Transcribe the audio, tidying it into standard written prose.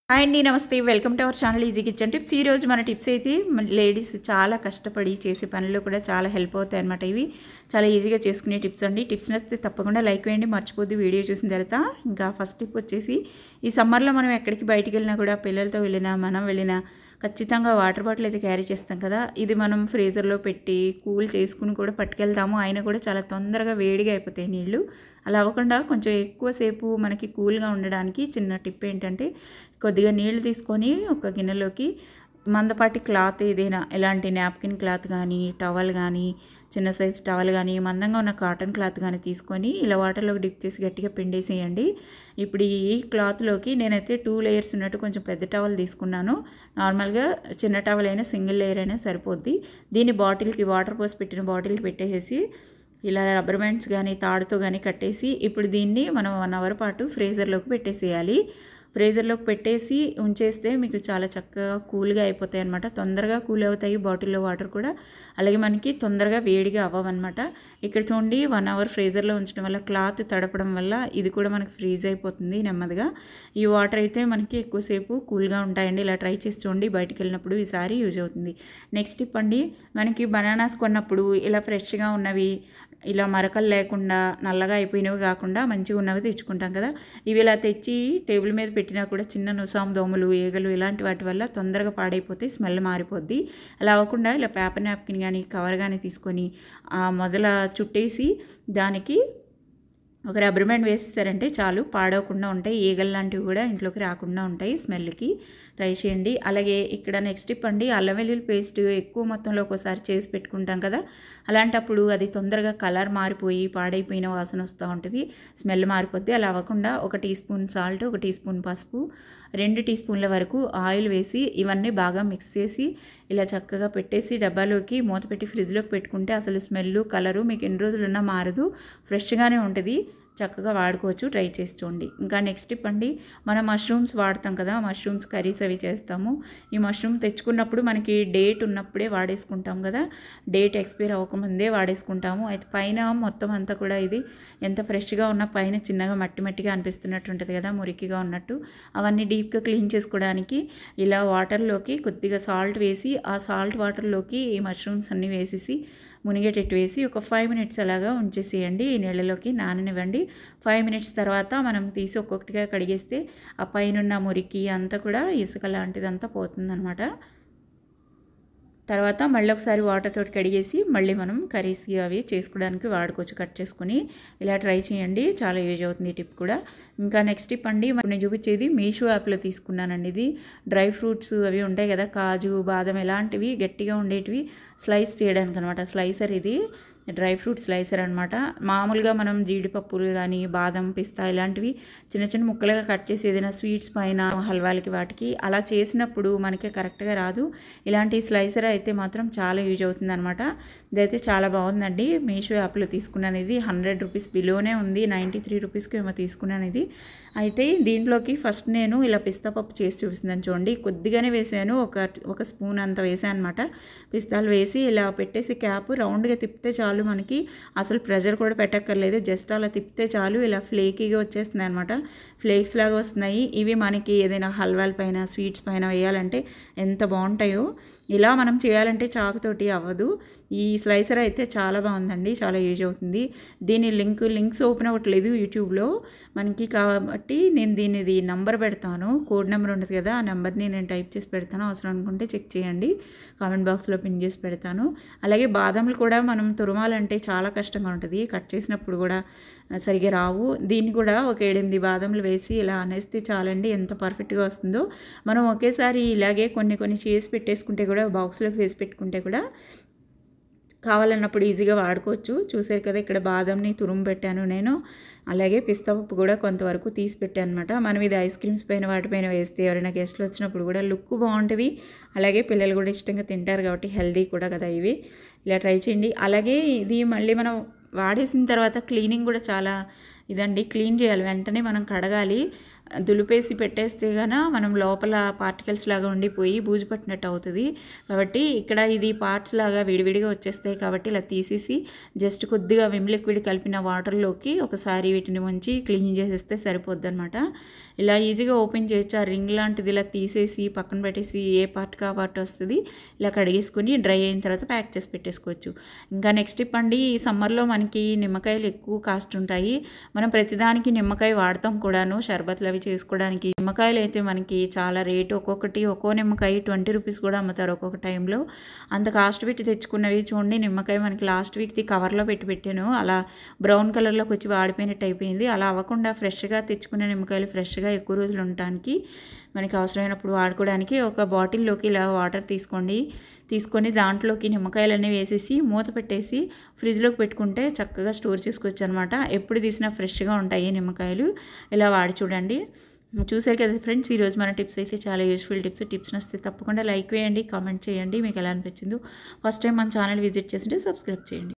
Hi అండి, నమస్తే. Welcome to our channel easy kitchen tips. ఈరోజు మన టిప్స్ అయితే లేడీస్ చాలా కష్టపడి చేసే పనులు కూడా చాలా హెల్ప్ అవుతాయి అన్నమాట. ఇవి చాలా ఈజీగా చేసుకునే టిప్స్ అండి. టిప్స్ నచ్చితే తప్పకుండా లైక్ వేయండి, మర్చిపోద్ది వీడియో చూసిన తర్వాత. ఇంకా ఫస్ట్ టిప్ వచ్చేసి, ఈ సమ్మర్లో మనం ఎక్కడికి బయటికి వెళ్ళినా కూడా, పిల్లలతో వెళ్ళినా మనం వెళ్ళినా ఖచ్చితంగా వాటర్ బాటిల్ అయితే క్యారీ చేస్తాం కదా. ఇది మనం ఫ్రీజర్లో పెట్టి కూల్ చేసుకుని కూడా పట్టుకెళ్తాము. అయినా కూడా చాలా తొందరగా వేడిగా అయిపోతాయి నీళ్ళు. అలా అవ్వకుండా కొంచెం ఎక్కువసేపు మనకి కూల్గా ఉండడానికి చిన్న టిప్ ఏంటంటే, కొద్దిగా నీళ్లు తీసుకొని ఒక గిన్నెలోకి మందపాటి క్లాత్ ఏదైనా, ఎలాంటి నాప్కిన్ క్లాత్ కానీ, టవల్ కానీ, చిన్న సైజ్ టవల్ కానీ, మందంగా ఉన్న కాటన్ క్లాత్ కానీ తీసుకొని ఇలా వాటర్లోకి డిప్ చేసి గట్టిగా పిండేసేయండి. ఇప్పుడు ఈ క్లాత్లోకి నేనైతే 2 లేయర్స్ ఉన్నట్టు కొంచెం పెద్ద టవల్ తీసుకున్నాను. నార్మల్గా చిన్న టవల్ అయినా సింగిల్ లేయర్ అయినా సరిపోద్ది. దీన్ని బాటిల్కి, వాటర్ పోసి పెట్టిన బాటిల్కి పెట్టేసి ఇలా రబ్బర్ బ్యాండ్స్ కానీ తాడుతో కానీ కట్టేసి, ఇప్పుడు దీన్ని మనం 1 అవర్ పాటు ఫ్రీజర్లోకి పెట్టేసేయాలి. ఫ్రీజర్లోకి పెట్టేసి ఉంచేస్తే మీకు చాలా చక్కగా కూల్గా అయిపోతాయి అన్నమాట. తొందరగా కూల్ అవుతాయి బాటిల్లో వాటర్ కూడా. అలాగే మనకి తొందరగా వేడిగా అవ్వవన్నమాట. ఇక్కడ చూడండి, 1 అవర్ ఫ్రీజర్లో ఉంచడం వల్ల, క్లాత్ తడపడం వల్ల ఇది కూడా మనకి ఫ్రీజ్ అయిపోతుంది నెమ్మదిగా. ఈ వాటర్ అయితే మనకి ఎక్కువసేపు కూల్గా ఉంటాయండి. ఇలా ట్రై చేసి చూడండి, బయటికి వెళ్ళినప్పుడు ఈసారి యూజ్ అవుతుంది. నెక్స్ట్ టిప్ అండి, మనకి బనానాస్ కొన్నప్పుడు ఇలా ఫ్రెష్గా ఉన్నవి, ఇలా మరకలు లేకుండా నల్లగా అయిపోయినవి కాకుండా మంచిగా ఉన్నవి తెచ్చుకుంటాం కదా. ఇవి ఇలా తెచ్చి టేబుల్ మీద పెట్టినా కూడా చిన్న నుసాము దోమలు, ఈగలు ఇలాంటి వాటి వల్ల తొందరగా పాడైపోతే స్మెల్ మారిపోద్ది. అలా అవ్వకుండా ఇలా పేపర్ నాప్కిన్ కానీ, కవర్ కానీ తీసుకొని మొదల చుట్టేసి దానికి ఒక రబ్బర్ బ్యాండ్ వేసేసారంటే చాలు, పాడవకుండా ఉంటాయి. ఈగలు లాంటివి కూడా ఇంట్లోకి రాకుండా ఉంటాయి స్మెల్కి. ట్రై చేయండి. అలాగే ఇక్కడ నెక్స్ట్ టిప్ అండి, అల్లం వెల్లుల్లి పేస్ట్ ఎక్కువ మొత్తంలో ఒకసారి చేసి పెట్టుకుంటాం కదా. అలాంటప్పుడు అది తొందరగా కలర్ మారిపోయి పాడైపోయిన వాసన వస్తూ ఉంటుంది, స్మెల్ మారిపోద్ది. అలా అవ్వకుండా 1 teaspoon salt, 1 teaspoon పసుపు, 2 టీ స్పూన్ల వరకు ఆయిల్ వేసి ఇవన్నీ బాగా మిక్స్ చేసి ఇలా చక్కగా పెట్టేసి డబ్బాలోకి మూత పెట్టి ఫ్రిడ్జ్లోకి పెట్టుకుంటే అసలు స్మెల్, కలరు మీకు ఎన్ని రోజులున్నా మారదు, ఫ్రెష్గానే ఉంటుంది. చక్కగా వాడుకోవచ్చు. ట్రై చేసి చూడండి. ఇంకా నెక్స్ట్ టిప్ అండి, మనం మష్రూమ్స్ వాడతాం కదా, మష్రూమ్స్ కర్రీస్ అవి చేస్తాము. ఈ మష్రూమ్ తెచ్చుకున్నప్పుడు మనకి డేట్ ఉన్నప్పుడే వాడేసుకుంటాం కదా, డేట్ ఎక్స్పైర్ అవ్వకముందే వాడేసుకుంటాము. అయితే పైన మొత్తం అంతా కూడా ఇది ఎంత ఫ్రెష్గా ఉన్నా పైన చిన్నగా మట్టి మట్టిగా అనిపిస్తున్నట్టు ఉంటుంది కదా, మురికిగా ఉన్నట్టు. అవన్నీ డీప్గా క్లీన్ చేసుకోవడానికి ఇలా వాటర్లోకి కొద్దిగా సాల్ట్ వేసి, ఆ సాల్ట్ వాటర్లోకి ఈ మష్రూమ్స్ అన్నీ వేసేసి మునిగేటట్టు వేసి ఒక 5 మినిట్స్ అలాగా ఉంచేసేయండి. ఈ నీళ్ళలోకి నాననివ్వండి. 5 మినిట్స్ తర్వాత మనం తీసి ఒక్కొక్కటిగా కడిగేస్తే ఆ పైన మురికి అంతా కూడా, ఇసుక లాంటిదంతా పోతుందన్నమాట. తర్వాత మళ్ళీ ఒకసారి వాటర్ తోటి కడిగేసి మళ్ళీ మనం కర్రీస్ అవి చేసుకోవడానికి వాడుకోవచ్చు, కట్ చేసుకుని. ఇలా ట్రై చేయండి, చాలా యూజ్ అవుతుంది ఈ టిప్ కూడా. ఇంకా నెక్స్ట్ టిప్ అండి, నేను చూపించేది మీషో యాప్లో తీసుకున్నానండి. ఇది డ్రై ఫ్రూట్స్ అవి ఉంటాయి కదా, కాజు, బాదం ఇలాంటివి గట్టిగా ఉండేటివి స్లైస్ చేయడానికి అనమాట. స్లైసర్ ఇది, డ్రై ఫ్రూట్ స్లైసర్ అనమాట. మామూలుగా మనం జీడిపప్పులు కానీ, బాదం, పిస్తా ఇలాంటివి చిన్న చిన్న ముక్కలుగా కట్ చేసి ఏదైనా స్వీట్స్ పైన, హల్వాలకి వాటికి అలా చేసినప్పుడు మనకి కరెక్ట్గా రాదు. ఇలాంటి స్లైసర్ అయితే మాత్రం చాలా యూజ్ అవుతుంది అనమాట. ఇదైతే చాలా బాగుందండి. మీషో యాప్లో తీసుకున్నాను. ఇది 100 రూపీస్ బిలోనే ఉంది, 93 రూపీస్కి ఏమో తీసుకున్నాను ఇది. అయితే దీంట్లోకి ఫస్ట్ నేను ఇలా పిస్తా పప్పు చేసి చూపిస్తున్నాను చూడండి. కొద్దిగానే వేసాను, ఒక స్పూన్ అంత వేసాను అనమాట. పిస్తాలు వేసి ఇలా పెట్టేసి క్యాప్ రౌండ్గా తిప్పితే చాలు, మనకి అసలు ప్రెషర్ కూడా పెట్టక్కర్లేదు. జస్ట్ అలా తిప్పితే చాలు, ఇలా ఫ్లేకీగా వచ్చేస్తున్నాయి అనమాట. ఫ్లేక్స్ లాగా వస్తున్నాయి. ఇవి మనకి ఏదైనా హల్వాల పైన, స్వీట్స్ పైన వేయాలంటే ఎంత బాగుంటాయో. ఇలా మనం చేయాలంటే చాకుతోటి అవ్వదు. ఈ స్లైసర్ అయితే చాలా బాగుందండి, చాలా యూజ్ అవుతుంది. దీని లింక్స్ ఓపెన్ అవ్వట్లేదు యూట్యూబ్లో మనకి, కాబట్టి నేను దీనిది నంబర్ పెడతాను, కోడ్ నెంబర్ ఉంటుంది కదా, ఆ నెంబర్ని నేను టైప్ చేసి పెడతాను. అవసరం అనుకుంటే చెక్ చేయండి, కామెంట్ బాక్స్లో పిన్ చేసి పెడతాను. అలాగే బాదంలు కూడా మనం తురమాలంటే చాలా కష్టంగా ఉంటుంది, కట్ చేసినప్పుడు కూడా సరిగా రావు. దీన్ని కూడా ఒక 7-8 బాదంలు వేసి ఇలా అనేస్తే చాలండి, ఎంత పర్ఫెక్ట్గా వస్తుందో. మనం ఒకేసారి ఇలాగే కొన్ని చేసి పెట్టేసుకుంటే కూడా, బాక్స్లోకి వేసి పెట్టుకుంటే కూడా కావాలన్నప్పుడు ఈజీగా వాడుకోవచ్చు. చూసారు కదా, ఇక్కడ బాదంని తురుము పెట్టాను నేను. అలాగే పిస్తా పప్పు కూడా కొంతవరకు తీసి పెట్టాను అనమాట. మనం ఇది ఐస్ క్రీమ్స్ పైన, వాటిపైన వేస్తే ఎవరైనా గెస్ట్లు వచ్చినప్పుడు కూడా లుక్ బాగుంటుంది. అలాగే పిల్లలు కూడా ఇష్టంగా తింటారు కాబట్టి హెల్దీ కూడా కదా ఇవి. ఇలా ట్రై చేయండి. అలాగే ఇది మళ్ళీ మనం వాడేసిన తర్వాత క్లీనింగ్ కూడా చాలా ఇదండి, క్లీన్ చేయాలి, వెంటనే మనం కడగాలి. దులిపేసి పెట్టేస్తే గాన మనం లోపల పార్టికల్స్ లాగా ఉండిపోయి బూజు పట్టినట్టు అవుతుంది. కాబట్టి ఇక్కడ ఇది పార్ట్స్ లాగా విడివిడిగా వచ్చేస్తాయి కాబట్టి ఇలా తీసేసి జస్ట్ కొద్దిగా విమ్ లిక్విడ్ కలిపిన వాటర్లోకి ఒకసారి వీటిని ఉంచి క్లీన్ చేసేస్తే సరిపోద్ది అనమాట. ఇలా ఈజీగా ఓపెన్ చేయొచ్చు. ఆ రింగ్ లాంటిది ఇలా తీసేసి పక్కన పెట్టేసి ఏ పార్ట్ కా పార్ట్ వస్తుంది ఇలా కడిగేసుకుని డ్రై అయిన తర్వాత ప్యాక్ చేసి పెట్టేసుకోవచ్చు. ఇంకా నెక్స్ట్ టిప్ అండి, ఈ సమ్మర్లో మనకి నిమ్మకాయలు ఎక్కువ కాస్ట్ ఉంటాయి. మనం ప్రతిదానికి నిమ్మకాయ వాడతాం కూడాను షర్బత్లు అవి చేసుకోవడానికి. నిమ్మకాయలు అయితే మనకి చాలా రేటు, ఒక్కో నిమ్మకాయ 20 రూపీస్ కూడా అమ్ముతారు ఒక్కొక్క టైంలో. అంత కాస్ట్ పెట్టి తెచ్చుకున్నవి చూడండి. నిమ్మకాయ మనకి లాస్ట్ వీక్ది కవర్లో పెట్టాను, అలా బ్రౌన్ కలర్లోకి వచ్చి వాడిపోయినట్టు అయిపోయింది. అలా అవ్వకుండా ఫ్రెష్గా తెచ్చుకున్న నిమ్మకాయలు ఫ్రెష్గా ఎక్కువ రోజులు ఉండటానికి మనకి అవసరమైనప్పుడు వాడుకోవడానికి ఒక బాటిల్లోకి ఇలా వాటర్ తీసుకొని దాంట్లోకి నిమ్మకాయలన్నీ వేసేసి మూత పెట్టేసి ఫ్రిడ్జ్లోకి పెట్టుకుంటే చక్కగా స్టోర్ చేసుకోవచ్చు అనమాట. ఎప్పుడు తీసినా ఫ్రెష్గా ఉంటాయి నిమ్మకాయలు. ఇలా వాడి చూడండి. చూసారు కదా ఫ్రెండ్స్, ఈరోజు మన టిప్స్ అయితే చాలా యూస్ఫుల్ టిప్స్ నచ్చితే తప్పకుండా లైక్ వేయండి, కామెంట్ చేయండి మీకు ఎలా అనిపించిందో. ఫస్ట్ టైం మన ఛానల్ విజిట్ చేస్తుంటే సబ్స్క్రైబ్ చేయండి.